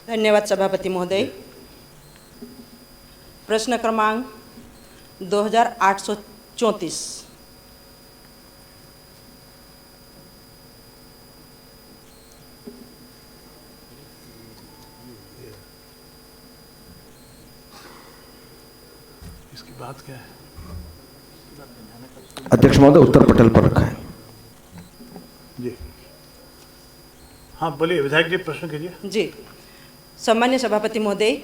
धन्यवाद सभापति महोदय। प्रश्न क्रमांक 2834। इसकी बात क्या है? अध्यक्ष महोदय, उत्तर पटल पर रखा है। जी हाँ बोलिए, विधायक जी प्रश्न कीजिए। जी, सम्मान्य सभापति महोदय,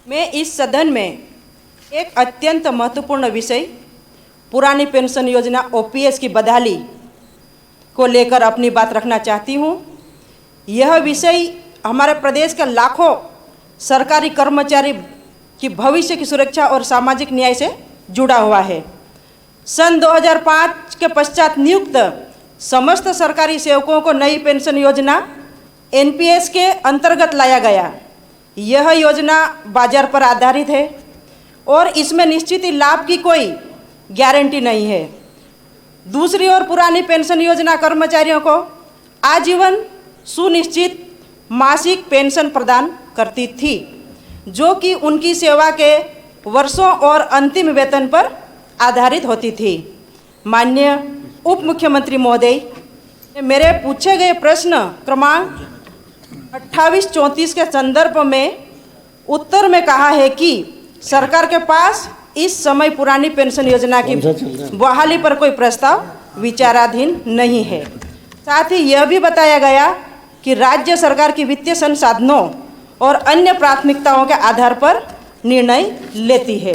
मैं इस सदन में एक अत्यंत महत्वपूर्ण विषय पुरानी पेंशन योजना ओपीएस की बहाली को लेकर अपनी बात रखना चाहती हूँ। यह विषय हमारे प्रदेश के लाखों सरकारी कर्मचारी की भविष्य की सुरक्षा और सामाजिक न्याय से जुड़ा हुआ है। सन 2005 के पश्चात नियुक्त समस्त सरकारी सेवकों को नई पेंशन योजना एनपीएस के अंतर्गत लाया गया। यह योजना बाजार पर आधारित है और इसमें निश्चित ही लाभ की कोई गारंटी नहीं है। दूसरी ओर पुरानी पेंशन योजना कर्मचारियों को आजीवन सुनिश्चित मासिक पेंशन प्रदान करती थी, जो कि उनकी सेवा के वर्षों और अंतिम वेतन पर आधारित होती थी। माननीय उप मुख्यमंत्री महोदय, मेरे पूछे गए प्रश्न क्रमांक 2834 के संदर्भ में उत्तर में कहा है कि सरकार के पास इस समय पुरानी पेंशन योजना की बहाली पर कोई प्रस्ताव विचाराधीन नहीं है। साथ ही यह भी बताया गया कि राज्य सरकार की वित्तीय संसाधनों और अन्य प्राथमिकताओं के आधार पर निर्णय लेती है।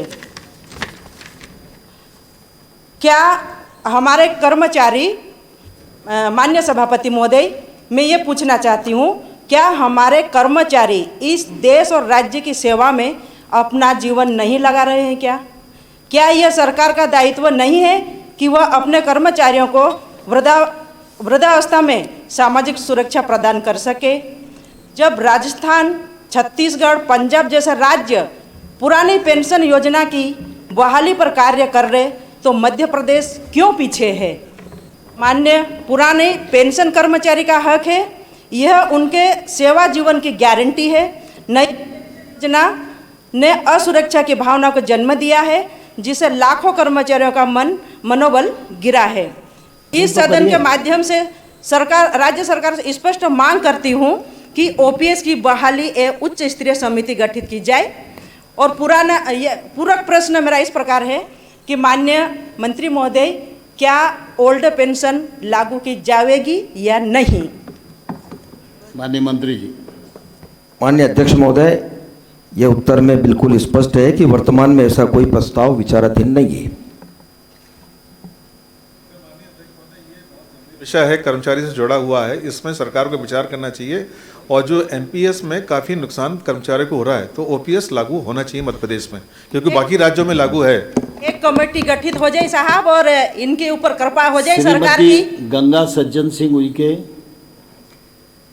क्या हमारे कर्मचारी, माननीय सभापति महोदय, मैं ये पूछना चाहती हूँ, क्या हमारे कर्मचारी इस देश और राज्य की सेवा में अपना जीवन नहीं लगा रहे हैं? क्या यह सरकार का दायित्व नहीं है कि वह अपने कर्मचारियों को वृद्धावस्था में सामाजिक सुरक्षा प्रदान कर सके? जब राजस्थान, छत्तीसगढ़, पंजाब जैसे राज्य पुरानी पेंशन योजना की बहाली पर कार्य कर रहे, तो मध्य प्रदेश क्यों पीछे है? माननीय, पुराने पेंशन कर्मचारी का हक है, यह उनके सेवा जीवन की गारंटी है। नई योजना ने असुरक्षा की भावना को जन्म दिया है, जिसे लाखों कर्मचारियों का मनोबल गिरा है। इस सदन के माध्यम से राज्य सरकार से स्पष्ट मांग करती हूँ कि ओपीएस की बहाली एक उच्च स्तरीय समिति गठित की जाए। और पूरक प्रश्न मेरा इस प्रकार है कि माननीय मंत्री महोदय, क्या ओल्ड पेंशन लागू की जाएगी या नहीं? माननीय मंत्री जी। माननीय अध्यक्ष महोदय, यह उत्तर में बिल्कुल स्पष्ट है कि वर्तमान में ऐसा कोई प्रस्ताव विचाराधीन नहीं है। विषय है, कर्मचारी से जुड़ा हुआ है, इसमें सरकार को विचार करना चाहिए। और जो एमपीएस में काफ़ी नुकसान कर्मचारियों को हो रहा है, तो ओपीएस लागू होना चाहिए मध्य प्रदेश में, क्योंकि बाकी राज्यों में लागू है। एक कमेटी गठित हो जाए साहब, और इनके ऊपर कृपा हो जाए सरकार की। गंगा सज्जन सिंह उइके।